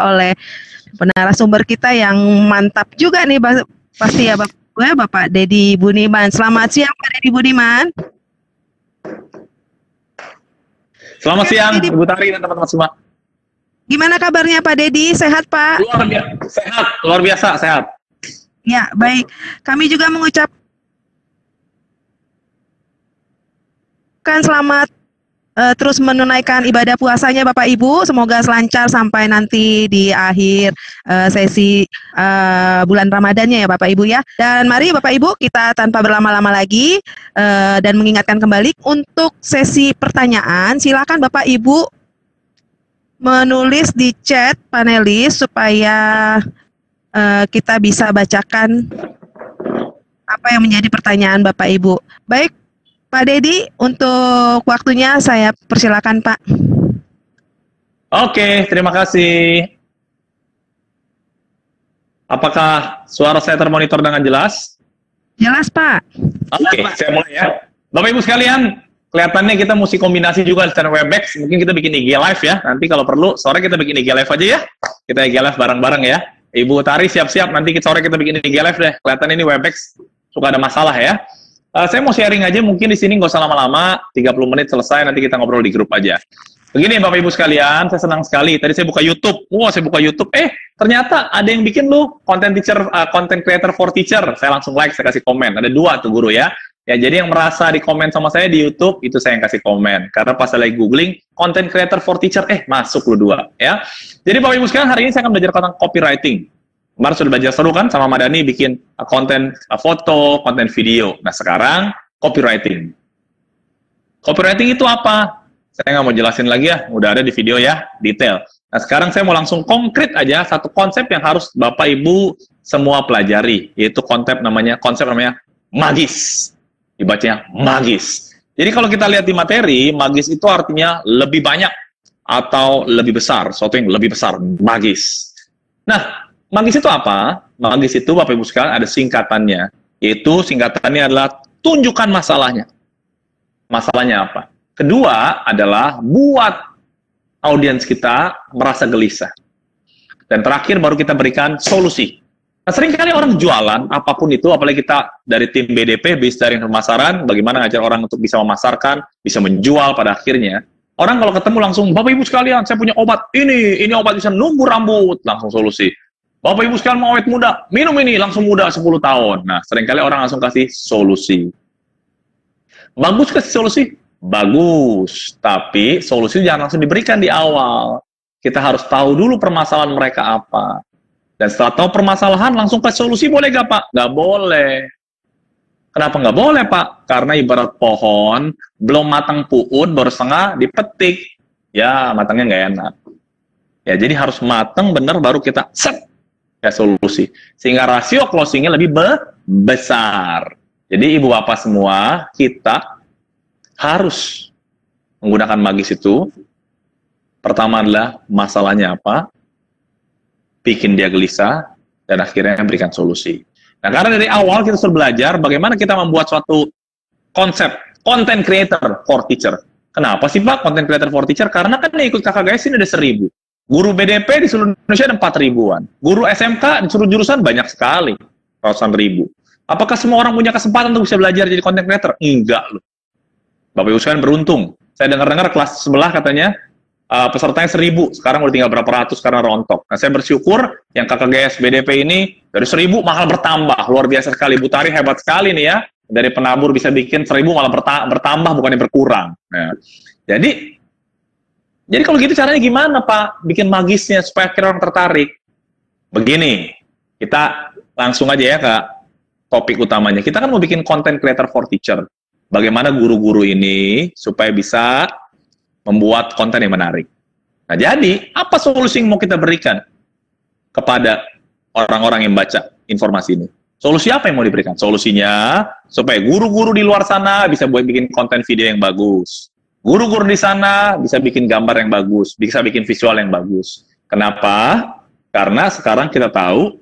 oleh narasumber kita yang mantap juga nih, pasti ya Bapak Deddy Budiman. Selamat siang Pak Deddy Budiman. Selamat siang Ibu Tari dan teman-teman semua. Gimana kabarnya Pak Deddy? Sehat Pak? Luar biasa sehat. Ya, baik. Kami juga mengucapkan selamat terus menunaikan ibadah puasanya Bapak Ibu. Semoga lancar sampai nanti di akhir sesi bulan Ramadannya ya Bapak Ibu ya. Dan mari Bapak Ibu kita tanpa berlama-lama lagi dan mengingatkan kembali untuk sesi pertanyaan. Silakan Bapak Ibu menulis di chat panelis supaya kita bisa bacakan apa yang menjadi pertanyaan Bapak Ibu. Baik, Pak Deddy, untuk waktunya saya persilakan, Pak. Oke, terima kasih. Apakah suara saya termonitor dengan jelas? Jelas, Pak. Oke, saya mulai ya. Bapak Ibu sekalian, kelihatannya kita mesti kombinasi juga secara Webex. Mungkin kita bikin IG Live ya. Nanti kalau perlu, sore kita bikin IG Live aja ya. Kita IG Live bareng-bareng ya. Ibu Tari siap-siap, nanti sore kita bikin IG Live deh. Kelihatan ini Webex suka ada masalah ya. Saya mau sharing aja, mungkin di sini nggak usah lama-lama, 30 menit selesai, nanti kita ngobrol di grup aja. Begini Bapak Ibu sekalian, saya senang sekali. Tadi saya buka YouTube, saya buka YouTube, ternyata ada yang bikin content creator for teacher. Saya langsung like, saya kasih komen. Ada 2 tuh guru ya. Ya jadi yang merasa di komen sama saya di YouTube, itu saya yang kasih komen. Karena pas saya lagi googling, content creator for teacher, masuk 2 ya. Jadi Bapak Ibu sekalian, hari ini saya akan belajar tentang copywriting. Kemarin sudah belajar seru kan sama Madani bikin konten foto, konten video. Nah sekarang copywriting. Copywriting itu apa? Saya nggak mau jelasin lagi ya, udah ada di video ya, detail. Nah sekarang saya mau langsung konkret aja satu konsep yang harus Bapak Ibu semua pelajari, yaitu konsep namanya magis. Dibacanya magis. Jadi kalau kita lihat di materi, magis itu artinya lebih banyak atau lebih besar, sesuatu yang lebih besar, magis. Nah, magis itu apa? Magis itu Bapak Ibu sekalian ada singkatannya, yaitu singkatannya adalah tunjukkan masalahnya. Masalahnya apa? Kedua adalah buat audiens kita merasa gelisah. Dan terakhir baru kita berikan solusi. Nah, seringkali orang jualan, apapun itu, apalagi kita dari tim BDP, Business Daring Pemasaran, bagaimana ngajar orang untuk bisa memasarkan, bisa menjual pada akhirnya. Orang kalau ketemu langsung, Bapak Ibu sekalian, saya punya obat ini obat bisa numbuh rambut, langsung solusi. Bapak Ibu sekalian mau awet muda, minum ini, langsung muda 10 tahun. Nah, seringkali orang langsung kasih solusi. Bagus kasih solusi? Bagus. Tapi solusi jangan langsung diberikan di awal. Kita harus tahu dulu permasalahan mereka apa. Dan setelah tahu permasalahan, langsung kasih solusi boleh gak Pak? Gak boleh. Kenapa nggak boleh Pak? Karena ibarat pohon, belum matang puut, baru setengah dipetik. Ya, matangnya nggak enak. Ya, jadi harus matang bener baru kita set. Ya solusi, sehingga rasio closingnya lebih besar. Jadi Ibu Bapak semua, kita harus menggunakan magis itu. Pertama adalah masalahnya apa, bikin dia gelisah, dan akhirnya berikan solusi. Nah karena dari awal kita sudah belajar bagaimana kita membuat suatu konsep content creator for teacher. Kenapa sih Pak content creator for teacher? Karena kan yang ikut kakak guys ini ada 1000. Guru BDP di seluruh Indonesia ada 4.000-an. Guru SMK di seluruh jurusan banyak sekali, ratusan ribu. Apakah semua orang punya kesempatan untuk bisa belajar jadi content creator? Enggak loh. Bapak Ibu sekalian beruntung. Saya dengar-dengar kelas sebelah katanya pesertanya 1.000, sekarang udah tinggal berapa ratus karena rontok. Nah saya bersyukur yang KKGS BDP ini dari 1.000 malah bertambah. Luar biasa sekali. Bu Tari hebat sekali nih ya. Dari penabur bisa bikin 1.000 malah bertambah bukannya berkurang. Nah, jadi kalau gitu caranya gimana Pak? Bikin magisnya supaya akhirnya orang tertarik. Begini, kita langsung aja ya ke topik utamanya. Kita kan mau bikin content creator for teacher. Bagaimana guru-guru ini supaya bisa membuat konten yang menarik. Nah jadi, apa solusi yang mau kita berikan kepada orang-orang yang baca informasi ini? Solusi apa yang mau diberikan? Solusinya supaya guru-guru di luar sana bisa buat bikin konten video yang bagus. Guru-guru di sana bisa bikin gambar yang bagus, bisa bikin visual yang bagus. Kenapa? Karena sekarang kita tahu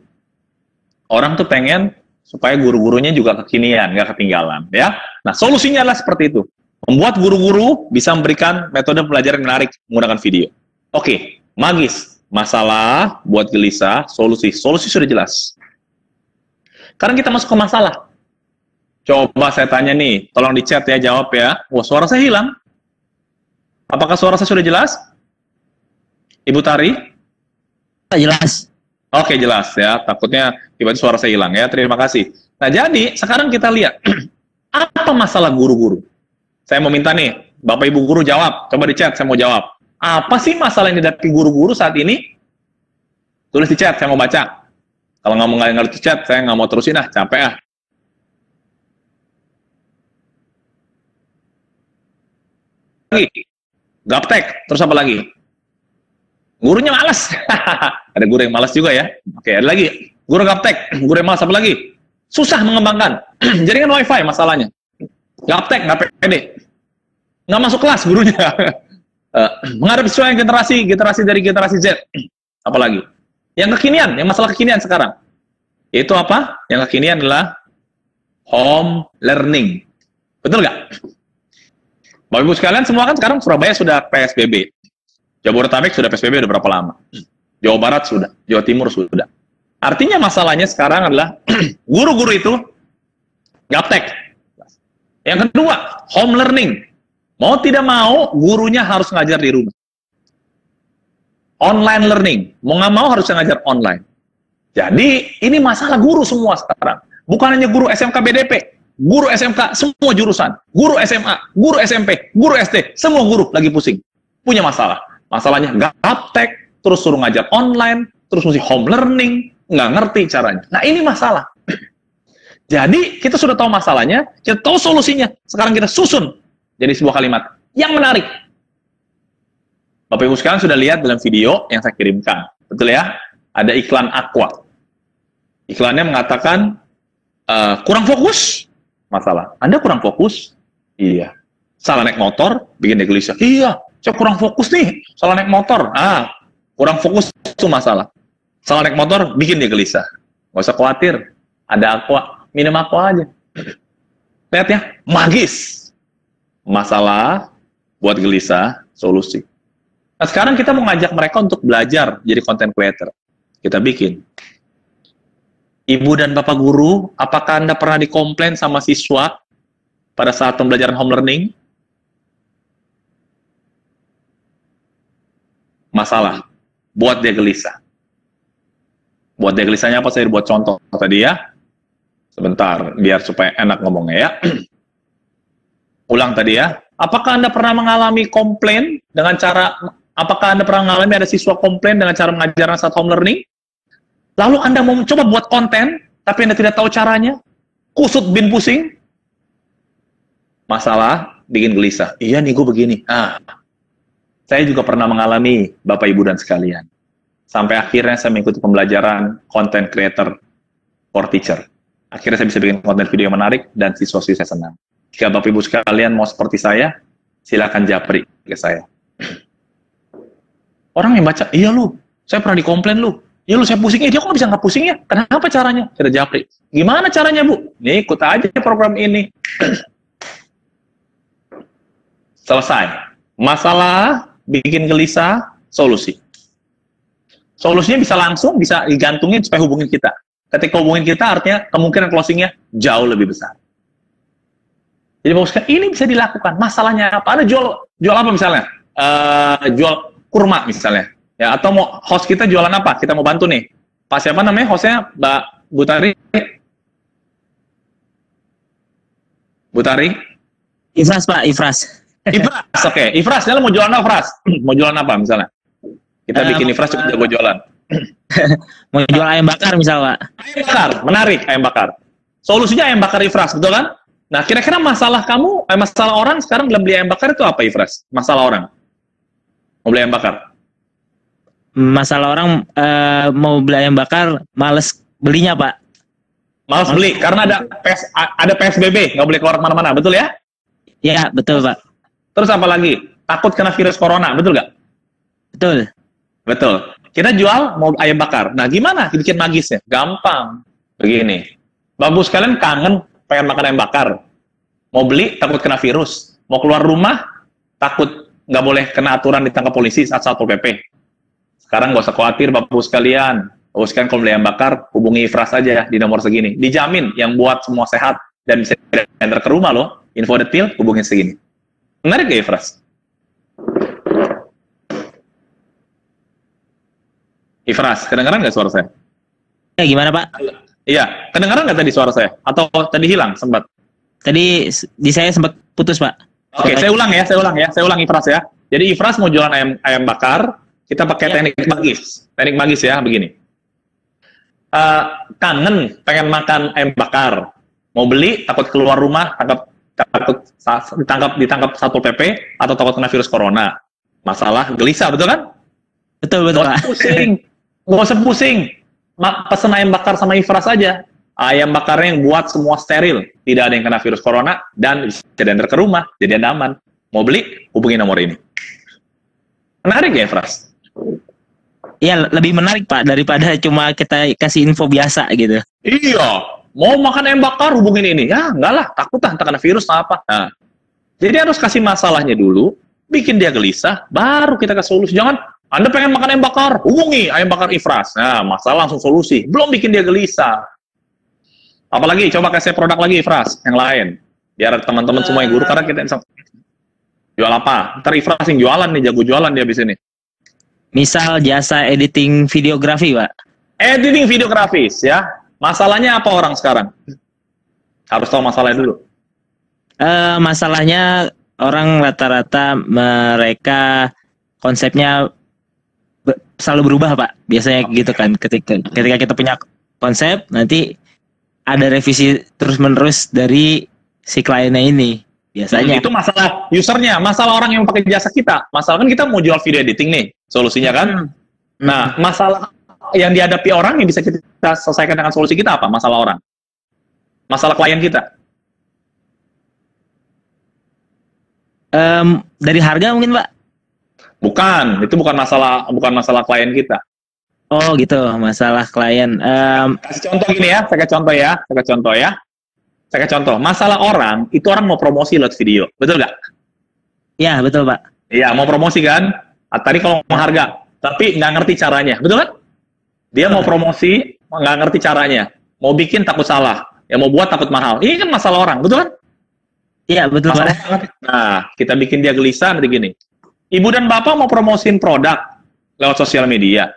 orang tuh pengen supaya guru-gurunya juga kekinian, nggak ketinggalan, ya. Nah, solusinya adalah seperti itu. Membuat guru-guru bisa memberikan metode pelajaran menarik menggunakan video. Oke, magis. Masalah buat gelisah, solusi. Solusi sudah jelas. Sekarang kita masuk ke masalah. Coba saya tanya nih, tolong di chat ya, jawab ya. Wah, suara saya hilang. Apakah suara saya sudah jelas? Ibu Tari? Jelas. Oke, jelas ya. Takutnya tiba-tiba suara saya hilang ya. Terima kasih. Nah, jadi sekarang kita lihat. Apa masalah guru-guru? Saya mau minta nih, Bapak Ibu guru jawab. Coba di chat, saya mau jawab. Apa sih masalah yang dihadapi guru-guru saat ini? Tulis di chat, saya mau baca. Kalau nggak ngerti chat, saya nggak mau terusin capek Lagi. Gaptek, terus apa lagi? Gurunya malas. Ada guru yang malas juga ya. Oke, ada lagi. Guru gaptek, guru yang malas apa lagi? Susah mengembangkan. Jaringan wifi masalahnya. Gaptek, nggak pede. Nggak masuk kelas gurunya. Menghadapi sesuai generasi dari generasi Z. Apalagi? Yang kekinian, yang masalah kekinian sekarang. Yaitu apa? Yang kekinian adalah home learning. Betul nggak? Bapak Ibu sekalian, semua kan sekarang Surabaya sudah PSBB. Jabodetabek sudah PSBB udah berapa lama? Jawa Barat sudah, Jawa Timur sudah. Artinya masalahnya sekarang adalah guru-guru itu gaptek. Yang kedua, home learning. Mau tidak mau, gurunya harus ngajar di rumah. Online learning. Mau nggak mau harus ngajar online. Jadi, ini masalah guru semua sekarang. Bukan hanya guru SMK BDP. Guru SMK, semua jurusan. Guru SMA, guru SMP, guru SD. Semua guru lagi pusing. Punya masalah. Masalahnya gaptek, terus suruh ngajar online, terus mesti home learning, nggak ngerti caranya. Nah, ini masalah. Jadi, kita sudah tahu masalahnya, kita tahu solusinya. Sekarang kita susun jadi sebuah kalimat yang menarik. Bapak Ibu sekalian sudah lihat dalam video yang saya kirimkan. Betul ya? Ada iklan Aqua. Iklannya mengatakan, kurang fokus? Masalah. Anda kurang fokus? Iya. Salah naik motor? Bikin dia gelisah. Iya, saya kurang fokus nih. Salah naik motor. Kurang fokus itu masalah. Salah naik motor, bikin dia gelisah. Nggak usah khawatir. Ada Aqua. Minum Aqua aja. Lihat ya, magis. Masalah, buat gelisah, solusi. Nah, sekarang kita mau ngajak mereka untuk belajar jadi content creator. Kita bikin. Ibu dan Bapak guru, apakah Anda pernah dikomplain sama siswa pada saat pembelajaran home learning? Masalah. Buat dia gelisah. Buat dia gelisahnya apa? Saya buat contoh tadi ya. Sebentar, biar supaya enak ngomongnya ya. Ulang tadi ya. Apakah Anda pernah mengalami komplain dengan cara, apakah Anda pernah mengalami ada siswa komplain dengan cara mengajar saat home learning? Lalu Anda mau mencoba buat konten, tapi Anda tidak tahu caranya? Kusut bin pusing? Masalah, bikin gelisah. Iya nih, gue begini. Saya juga pernah mengalami, Bapak Ibu dan sekalian. Sampai akhirnya saya mengikuti pembelajaran content creator for teacher. Akhirnya saya bisa bikin konten video yang menarik, dan siswa-siswa saya senang. Jika Bapak Ibu sekalian mau seperti saya, silakan japri ke saya. Orang yang baca, iya lu, saya pernah dikomplain lu. Ya lu saya pusing, dia kok bisa nggak pusing ya? Kenapa caranya? Kita japri. Gimana caranya Bu? Nih ikut aja program ini. Selesai. Masalah, bikin gelisah, solusi. Solusinya bisa langsung, bisa digantungin supaya hubungin kita. Ketika hubungin kita, artinya kemungkinan closingnya jauh lebih besar. Jadi maksudnya ini bisa dilakukan. Masalahnya apa? Ada jual apa misalnya? Jual kurma misalnya. Ya, atau mau host kita jualan apa? Kita mau bantu nih. Pak siapa namanya hostnya? Mbak Butari? Butari? Ifras Pak, Ifras. Ifras, oke. Ifras, dia mau jualan apa, Ifras? Mau jualan apa misalnya? Kita bikin Ifras juga jago jualan. Mau jual ayam bakar misal Pak. Ayam bakar, menarik ayam bakar. Solusinya ayam bakar Ifras, betul kan? Nah, kira-kira masalah kamu, masalah orang sekarang belum beli ayam bakar itu apa Ifras? Masalah orang? Mau beli ayam bakar? Masalah orang mau beli ayam bakar, males belinya Pak. Males beli, karena ada PSBB, nggak boleh keluar kemana-mana, betul ya? Iya, betul Pak. Terus apa lagi? Takut kena virus corona, betul nggak? Betul. Betul. Kita jual mau ayam bakar. Nah, gimana bikin magisnya? Gampang. Begini. Bagus sekalian kangen pengen makan ayam bakar. Mau beli, takut kena virus. Mau keluar rumah, takut nggak boleh kena aturan ditangkap polisi saat Satpol PP. Sekarang nggak usah khawatir Bapak Ibu sekalian. Bapak Ibu sekalian kalau beli ayam bakar, hubungi Ifras aja di nomor segini. Dijamin yang buat semua sehat dan bisa diantar ke rumah loh. Info detail hubungin segini. Menarik gak Ifras? Ifras, kedengaran nggak suara saya? Ya gimana Pak? Iya, kedengaran nggak tadi suara saya? Atau tadi hilang sempat? Tadi di saya sempat putus Pak. Oke, saya ulang Ifras ya. Jadi Ifras mau jualan ayam bakar, kita pakai teknik magis ya, begini. Kangen pengen makan ayam bakar, mau beli takut keluar rumah, ditangkap Satpol PP atau takut kena virus corona. Masalah gelisah, betul kan? Betul Pak. Nggak usah pusing. Pesen ayam bakar sama Ifras aja. Ayam bakarnya yang buat semua steril, tidak ada yang kena virus corona dan bisa diantar ke rumah, jadi aman. Mau beli, hubungi nomor ini. Menarik ya, Ifras? Iya, lebih menarik Pak daripada cuma kita kasih info biasa gitu. Iya, mau makan ayam bakar hubungin ini. Ya, enggak lah, takut tak kena virus apa. Nah, jadi harus kasih masalahnya dulu, bikin dia gelisah, baru kita kasih solusi. Jangan, Anda pengen makan ayam bakar, hubungi ayam bakar Ifras. Nah, masalah langsung solusi. Belum bikin dia gelisah. Apalagi, coba kasih produk lagi Ifras, yang lain. Biar teman-teman semua yang guru, karena kita bisa jual apa? Ntar Ifras yang jualan nih, jago jualan dia abis ini. Misal jasa editing videografi, Pak. Editing videografis, ya. Masalahnya apa orang sekarang? Harus tahu masalahnya dulu. Masalahnya orang rata-rata mereka konsepnya selalu berubah, Pak. Biasanya gitu kan. Ketika kita punya konsep, nanti ada revisi terus-menerus dari si kliennya ini. Biasanya. Itu masalah usernya, masalah orang yang pakai jasa kita. Masalah kan kita mau jual video editing nih, solusinya kan. Nah, masalah yang dihadapi orang yang bisa kita selesaikan dengan solusi kita apa? Masalah orang. Masalah klien kita. Dari harga mungkin, Pak? Bukan, itu bukan masalah klien kita. Oh gitu, masalah klien. Kasih contoh gini ya, saya kasih contoh. Masalah orang, itu orang mau promosi lewat video, betul nggak? Ya, betul Pak. Iya, mau promosi kan? Tadi kalau mau harga, tapi nggak ngerti caranya, betul kan? Dia mau promosi, nggak ngerti caranya. Mau bikin takut salah, ya mau buat takut mahal. Ini kan masalah orang, betul kan? Iya, betul Pak. Nah, kita bikin dia gelisah nanti gini. Ibu dan bapak mau promosiin produk lewat sosial media.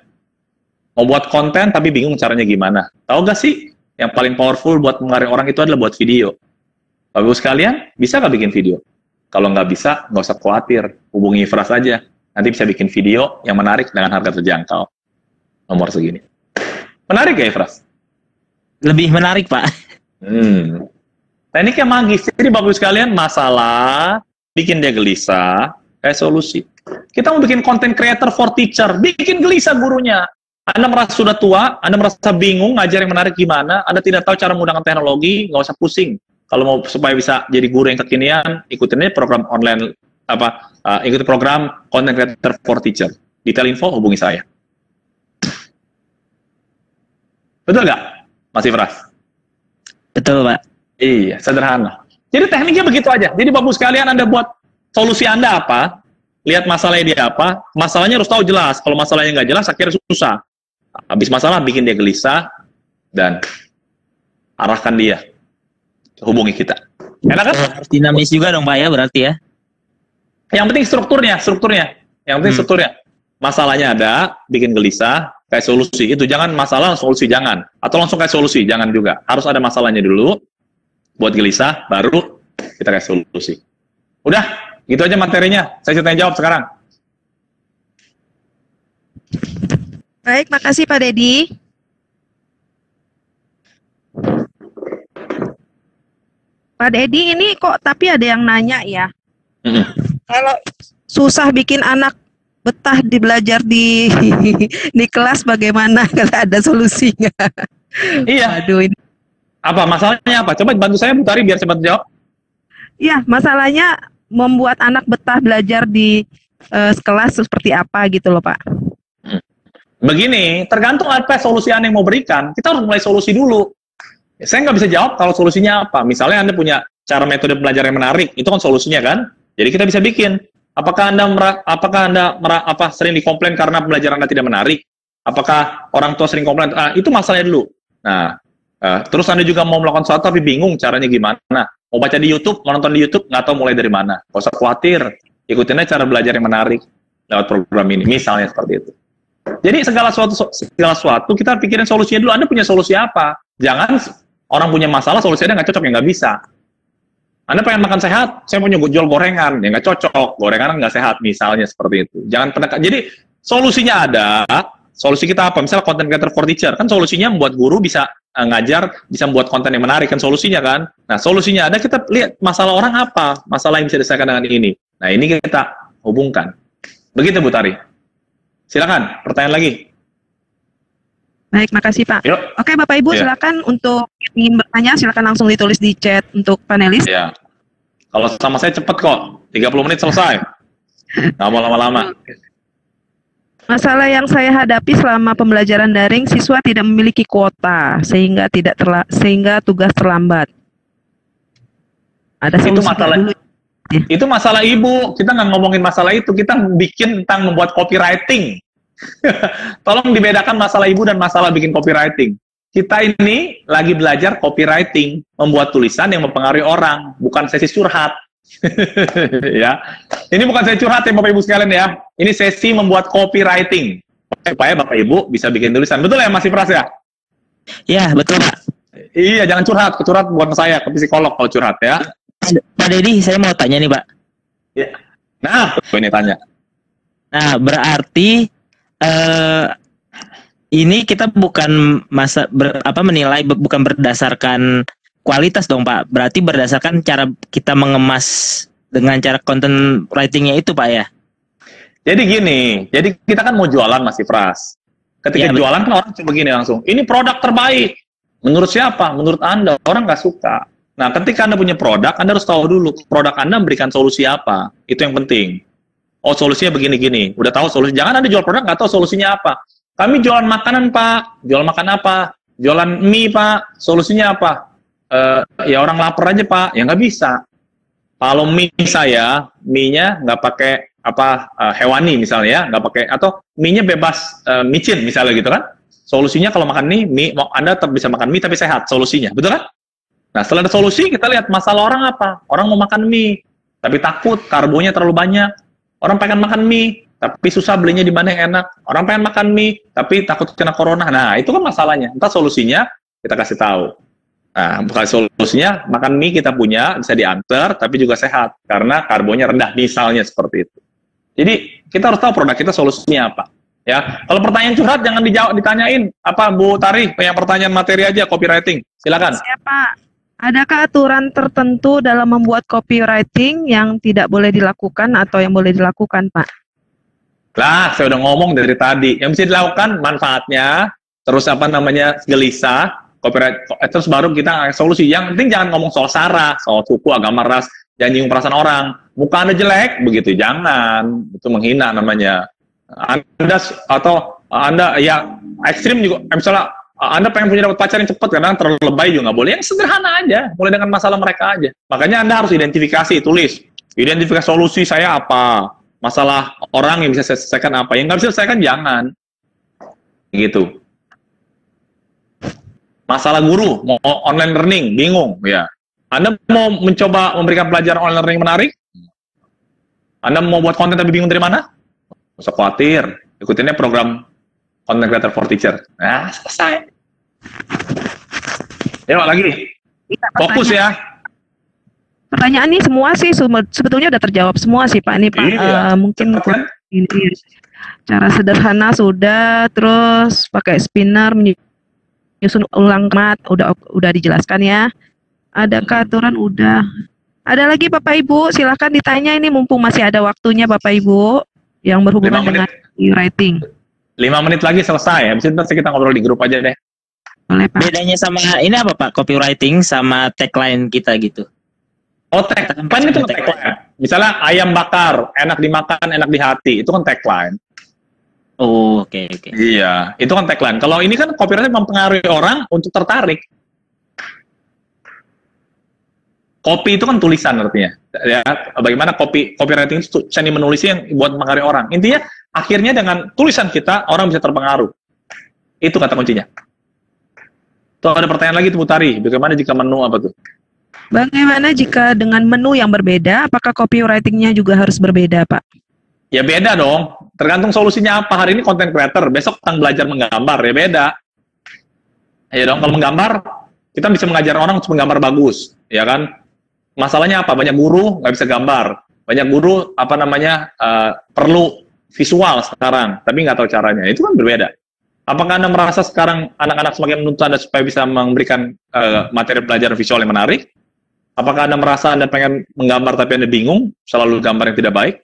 Mau buat konten tapi bingung caranya gimana. Tahu gak sih, yang paling powerful buat mengarik orang itu adalah buat video. Bapak Ibu sekalian, bisa nggak bikin video? Kalau nggak bisa, nggak usah khawatir. Hubungi Ifras aja. Nanti bisa bikin video yang menarik dengan harga terjangkau. Nomor segini. Menarik ya, Ifras? Lebih menarik, Pak. Tekniknya magis. Jadi Bapak Ibu sekalian, masalah, bikin dia gelisah, kayak solusi. Kita mau bikin content creator for teacher, bikin gelisah gurunya. Anda merasa sudah tua, Anda merasa bingung ngajar yang menarik gimana, Anda tidak tahu cara menggunakan teknologi, nggak usah pusing. Kalau mau supaya bisa jadi guru yang kekinian, ikutin aja program online ikuti program content creator for teacher. Detail info hubungi saya. Betul nggak, Mas Ifras? Betul, Pak. Iya, sederhana. Jadi tekniknya begitu aja. Jadi Bapak Ibu sekalian, Anda buat solusi Anda apa? Lihat masalahnya dia apa? Masalahnya harus tahu jelas. Kalau masalahnya nggak jelas, akhirnya susah. Habis masalah, bikin dia gelisah, dan arahkan dia. Hubungi kita. Enak kan? Harus dinamis juga dong, Pak, ya, berarti ya? Yang penting strukturnya. Yang penting strukturnya. Masalahnya ada, bikin gelisah, kayak solusi. Itu jangan masalah, solusi jangan. Atau langsung kayak solusi, jangan juga. Harus ada masalahnya dulu, buat gelisah, baru kita kayak solusi. Udah, gitu aja materinya. Saya tanya jawab sekarang. Baik, makasih Pak Dedi. Pak Dedi, ini kok tapi ada yang nanya ya. Kalau susah bikin anak betah belajar di di kelas, bagaimana kalau ada solusinya? Iya. Aduh, ini. Apa masalahnya apa? Coba bantu saya Bu Tari biar cepat jawab. Iya, masalahnya membuat anak betah belajar di kelas seperti apa gitu loh Pak. Begini, tergantung apa solusi Anda yang mau berikan. Kita harus mulai solusi dulu. Saya nggak bisa jawab kalau solusinya apa. Misalnya Anda punya cara metode belajar yang menarik, itu kan solusinya kan? Jadi kita bisa bikin. Apakah Anda sering dikomplain karena pembelajaran Anda tidak menarik? Apakah orang tua sering komplain? Itu masalahnya dulu. Nah, terus Anda juga mau melakukan sesuatu tapi bingung caranya gimana? Mau baca di YouTube, mau nonton di YouTube, nggak tahu mulai dari mana. Nggak usah khawatir, ikutin aja cara belajar yang menarik lewat program ini, misalnya seperti itu. Jadi segala sesuatu kita pikirin solusinya dulu. Anda punya solusi apa? Jangan orang punya masalah, solusinya nggak cocok, ya nggak bisa. Anda pengen makan sehat, saya mau jual gorengan, ya nggak cocok, gorengan nggak sehat, misalnya seperti itu. Jangan penekan. Jadi solusinya ada. Solusi kita apa? Misalnya content creator for teacher, kan solusinya membuat guru bisa ngajar, bisa membuat konten yang menarik, kan solusinya kan. Nah, solusinya ada, kita lihat masalah orang apa, masalah yang bisa diselesaikan dengan ini. Nah, ini kita hubungkan. Begitu Bu Tari. Silakan, pertanyaan lagi. Baik, makasih Pak. Yuk. Oke Bapak Ibu, silakan untuk ingin bertanya, silakan langsung ditulis di chat untuk panelis. Ya. Kalau sama saya cepet kok, 30 menit selesai. Nggak mau lama-lama. Masalah yang saya hadapi selama pembelajaran daring, siswa tidak memiliki kuota sehingga tugas terlambat. Ada Itu solusi masalah. dulu. Itu masalah Ibu. Kita nggak ngomongin masalah itu. Kita bikin tentang membuat copywriting. Tolong dibedakan masalah Ibu dan masalah bikin copywriting. Kita ini lagi belajar copywriting, membuat tulisan yang mempengaruhi orang, bukan sesi curhat. Ya, ini bukan sesi curhat ya Bapak Ibu sekalian ya. Ini sesi membuat copywriting supaya Bapak Ibu bisa bikin tulisan. Betul ya Mas Pras ya? Ya, betul Pak. Iya, jangan curhat. Curhat bukan saya, ke psikolog kalau curhat ya. Pak Deddy, saya mau tanya nih Pak. Ya. Nah, ini tanya. Nah, berarti ini kita bukan menilai bukan berdasarkan kualitas dong Pak. Berarti berdasarkan cara kita mengemas dengan cara content writingnya itu Pak ya. Jadi gini, jadi kita kan mau jualan Mas Pras. Ketika Ya, jualan kan orang coba gini langsung, ini produk terbaik. Menurut siapa? Menurut Anda. Orang nggak suka. Nah, ketika Anda punya produk, Anda harus tahu dulu produk Anda memberikan solusi apa. Itu yang penting. Oh, solusinya begini-gini. Udah tahu solusi. Jangan Anda jual produk, nggak tahu solusinya apa. Kami jualan makanan, Pak. Jual makan apa? Jualan mie, Pak. Solusinya apa? Ya orang lapar aja, Pak. Ya nggak bisa. Kalau mie saya, mie-nya nggak pakai hewani misalnya ya, nggak pakai, atau mie-nya bebas micin misalnya gitu kan. Solusinya kalau makan mie, Anda tetap bisa makan mie tapi sehat. Solusinya, betul kan? Nah, setelah ada solusi, kita lihat masalah orang apa. Orang mau makan mie, tapi takut karbonya terlalu banyak. Orang pengen makan mie, tapi susah belinya di mana yang enak. Orang pengen makan mie, tapi takut kena corona. Nah, itu kan masalahnya. Entah solusinya, kita kasih tahu. Nah, bukan solusinya, makan mie kita punya, bisa diantar, tapi juga sehat. Karena karbonya rendah, misalnya seperti itu. Jadi, kita harus tahu produk kita solusinya apa. Ya, kalau pertanyaan curhat, jangan ditanyain. Apa, Bu Tari, yang pertanyaan materi aja, copywriting. Silakan. Siapa? Adakah aturan tertentu dalam membuat copywriting yang tidak boleh dilakukan atau yang boleh dilakukan, Pak? Lah, saya udah ngomong dari tadi. Yang bisa dilakukan, manfaatnya, terus gelisah, copyright, terus baru kita solusi. Yang penting jangan ngomong soal sara, soal suku, agama, ras, jangan nyinggung perasaan orang. Muka Anda jelek, begitu, jangan. Itu menghina namanya. Anda ya ekstrim juga, misalnya Anda pengen punya dapat pacar yang cepat, kadang terlalu lebay juga nggak boleh. Yang sederhana aja, mulai dengan masalah mereka aja. Makanya Anda harus identifikasi, tulis. Identifikasi solusi saya apa, masalah orang yang bisa saya selesaikan apa, yang nggak bisa selesaikan jangan. Gitu. Masalah guru, mau online learning, bingung, ya. Anda mau mencoba memberikan pelajaran online learning menarik? Anda mau buat konten tapi bingung dari mana? Nggak usah khawatir, ikutinnya program Content Creator for Teacher. Nah, selesai. Yuk lagi. Fokus ya. Pertanyaan ini semua sih sebetulnya udah terjawab semua sih Pak. Ini Pak, mungkin ini cara sederhana sudah, terus pakai spinner menyusun ulang mat udah dijelaskan ya. Adakah aturan udah? Ada lagi Bapak Ibu, silahkan ditanya ini mumpung masih ada waktunya Bapak Ibu yang berhubungan dengan writing. 5 menit lagi selesai. Habis itu kita ngobrol di grup aja deh. Boleh, Pak. Bedanya sama ini apa Pak? Copywriting sama tagline kita gitu. Oh, tagline itu tagline. Misalnya ayam bakar, enak dimakan, enak di hati. Itu kan tagline. Oh, oke. Iya, itu kan tagline. Kalau ini kan copywriting mempengaruhi orang untuk tertarik. Copy itu kan tulisan artinya. Ya, bagaimana copywriting itu seni menulisnya yang buat mempengaruhi orang. Intinya akhirnya dengan tulisan kita orang bisa terpengaruh. Itu kata kuncinya. Tuh ada pertanyaan lagi tuh Bu Tari, bagaimana jika menu apa tuh? Bagaimana jika dengan menu yang berbeda, apakah copywriting-nya juga harus berbeda, Pak? Ya beda dong, tergantung solusinya apa. Hari ini content creator, besok tentang belajar menggambar, ya beda. Ya dong, kalau menggambar, kita bisa mengajar orang untuk menggambar bagus, ya kan? Masalahnya apa? Banyak guru nggak bisa gambar, banyak guru perlu visual sekarang, tapi nggak tahu caranya. Itu kan berbeda. Apakah Anda merasa sekarang anak-anak semakin menuntut Anda supaya bisa memberikan materi pelajaran visual yang menarik? Apakah Anda merasa Anda pengen menggambar tapi Anda bingung, selalu gambar yang tidak baik?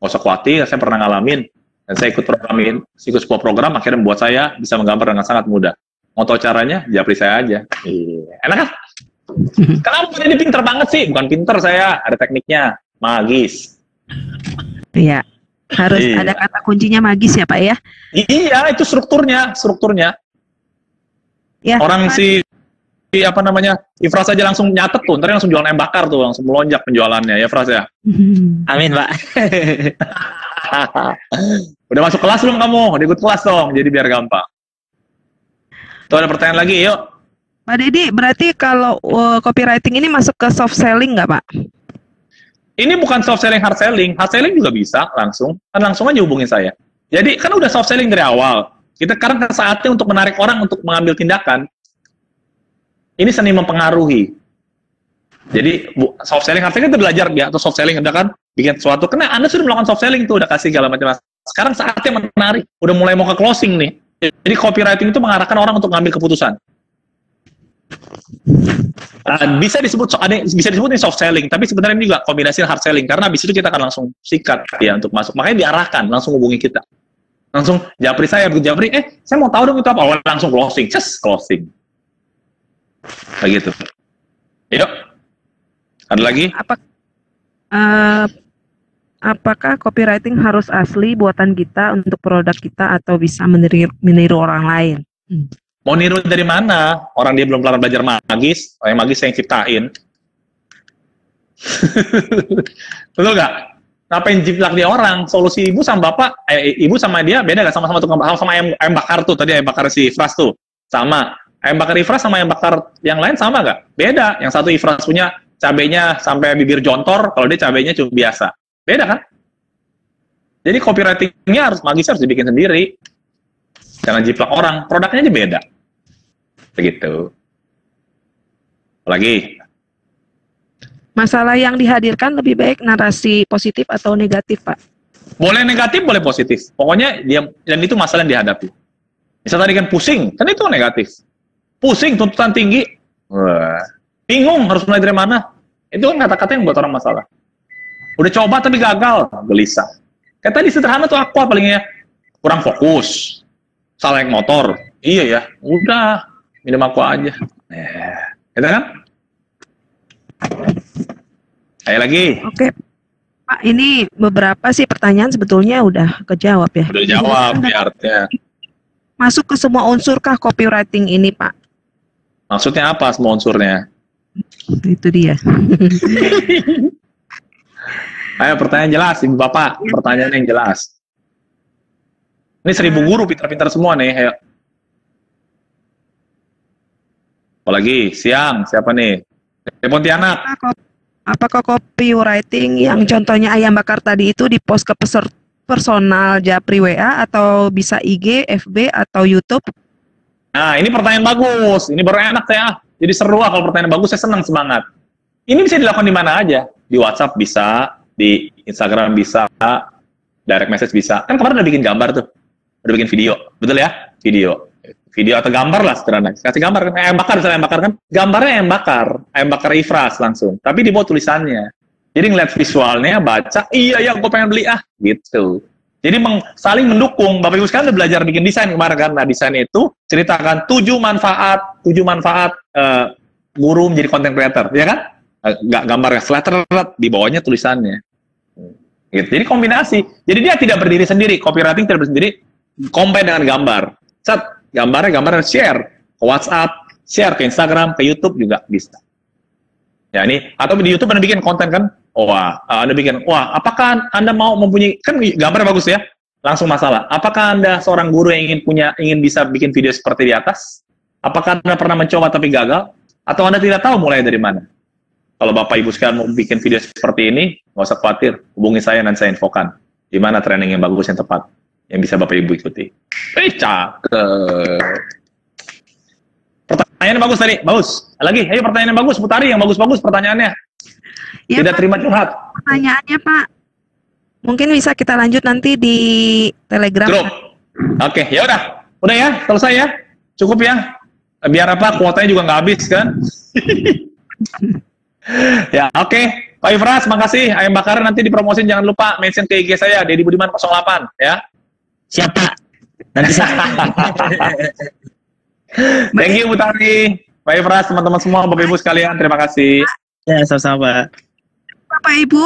Nggak usah khawatir, saya pernah ngalamin. Dan saya ikut sebuah program, akhirnya membuat saya bisa menggambar dengan sangat mudah. Mau tahu caranya? Japri saya aja. Enak kan? Kenapa jadi pinter banget sih? Bukan pinter saya, ada tekniknya. Magis. Iya. Harus ada kata kuncinya magis ya Pak ya? Iya, itu strukturnya. Ya, orang Ifras aja langsung nyatet tuh, ntar langsung jualan ayam bakar tuh, langsung melonjak penjualannya ya Ifras ya. Amin Pak. Udah masuk kelas belum kamu? Udah ikut kelas dong, jadi biar gampang. Tuh ada pertanyaan lagi, yuk. Pak Deddy, berarti kalau copywriting ini masuk ke soft selling nggak Pak? Ini bukan soft selling, hard selling. Hard selling juga bisa langsung, kan langsung aja hubungin saya. Jadi kan udah soft selling dari awal. Kita sekarang saatnya untuk menarik orang untuk mengambil tindakan. Ini seni mempengaruhi. Jadi soft selling, hard selling kita belajar ya, atau soft selling udah kan bikin sesuatu. Karena Anda sudah melakukan soft selling tuh, udah kasih segala macam. Sekarang saatnya menarik, udah mulai mau ke closing nih. Jadi copywriting itu mengarahkan orang untuk mengambil keputusan. Bisa disebut ini soft selling, tapi sebenarnya ini juga kombinasi hard selling karena habis itu kita akan langsung sikat ya untuk masuk. Makanya diarahkan, langsung hubungi kita. Langsung Japri saya, saya mau tahu dong itu apa. Oh, langsung closing. Begitu. Yuk. Ada lagi? Apakah copywriting harus asli buatan kita untuk produk kita atau bisa meniru orang lain? Mau niru dari mana? Orang dia belum pernah belajar magis, yang magis saya yang ciptain. Betul nggak? Ngapain jiplak dia orang? Solusi ibu sama bapak, ibu sama dia beda nggak? Sama-sama tukang sama ayam bakar tuh, tadi ayam bakar si Ifras tuh. Sama. Ayam bakar Ifras sama ayam bakar yang lain sama nggak? Beda. Yang satu Ifras punya cabenya sampai bibir jontor, kalau dia cabenya cuma biasa. Beda kan? Jadi copywriting-nya magisnya harus dibikin sendiri. Jangan jiplak orang, produknya aja beda. Begitu. Lagi. Masalah yang dihadirkan lebih baik narasi positif atau negatif, Pak? Boleh negatif, boleh positif. Pokoknya dan itu masalah yang dihadapi. Misal tadi kan pusing, kan itu negatif. Pusing, tuntutan tinggi. Wah. Bingung harus mulai dari mana. Itu kan kata-kata yang buat orang masalah. Udah coba tapi gagal, gelisah. Kayak tadi sederhana tuh aku palingnya kurang fokus. Salah naik motor. Iya ya, udah minum aku aja. Gitu kan? Ayo lagi. Oke. Pak, ini beberapa sih pertanyaan sebetulnya udah kejawab ya. Udah jawab ya artinya. Masuk ke semua unsurkah copywriting ini, Pak? Maksudnya apa semua unsurnya? Itu dia. Ayo pertanyaan jelas, Ibu Bapak. Pertanyaan yang jelas. Ini 1000 guru pintar-pintar semua nih. Ayo. Apalagi siang, siapa nih? Pontianak. Apakah copywriting yang contohnya ayam bakar tadi itu di post ke personal Japri WA atau bisa IG, FB atau YouTube? Nah, ini pertanyaan bagus. Ini baru enak saya. Jadi seru kalau pertanyaan bagus, saya senang semangat. Ini bisa dilakukan di mana aja. Di WhatsApp bisa, di Instagram bisa, direct message bisa. Kan kemarin udah bikin gambar tuh. Udah bikin video. Betul ya? Video atau gambar lah sederhana. Kasih gambar kan. Ayam bakar, misalnya ayam bakar kan. Gambarnya ayam bakar. Ayam bakar Ifras langsung. Tapi di bawah tulisannya. Jadi ngeliat visualnya, baca, iya gue pengen beli gitu. Jadi saling mendukung. Bapak Ibu sekalian udah belajar bikin desain kemarin kan. Nah, desain itu ceritakan 7 manfaat guru menjadi content creator, ya kan? Gambarnya flatter, di bawahnya tulisannya. Gitu. Jadi kombinasi. Jadi dia tidak berdiri sendiri. Copywriting tidak berdiri sendiri. Combine dengan gambar. Gambarnya share ke WhatsApp, share ke Instagram, ke YouTube juga bisa. Ya ini atau di YouTube Anda bikin konten kan? Wah, Anda bikin, wah, apakah Anda mau mempunyai kan gambar bagus ya? Langsung masalah. Apakah Anda seorang guru yang ingin bisa bikin video seperti di atas? Apakah Anda pernah mencoba tapi gagal? Atau Anda tidak tahu mulai dari mana? Kalau Bapak Ibu sekarang mau bikin video seperti ini, nggak usah khawatir, hubungi saya dan saya infokan di mana training yang bagus yang tepat yang bisa Bapak Ibu ikuti. Cakep. Pertanyaan bagus tadi, bagus. Lagi, ayo pertanyaan yang bagus, Putari yang bagus-bagus pertanyaannya. Ya, Tidak Pak, terima curhat. pertanyaannya Pak. Mungkin bisa kita lanjut nanti di Telegram. Grup. Oke, ya udah ya, selesai ya, cukup ya. Biar apa? Kuotanya juga nggak habis kan? Ya, oke. Pak Ifras, makasih. Ayam bakar nanti dipromosin, jangan lupa mention ke IG saya, Dedi Budiman 08 ya. Siapa? Nanti saya. Thank you Putari, Pak Ifras, teman-teman semua, Bapak Ibu sekalian, terima kasih. Ya, sama-sama. Bapak Ibu,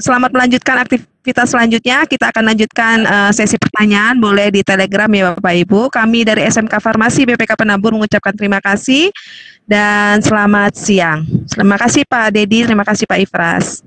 selamat melanjutkan aktivitas selanjutnya. Kita akan lanjutkan sesi pertanyaan, boleh di Telegram ya Bapak Ibu. Kami dari SMK Farmasi BPK Penabur mengucapkan terima kasih dan selamat siang. Terima kasih Pak Dedi, terima kasih Pak Ifras.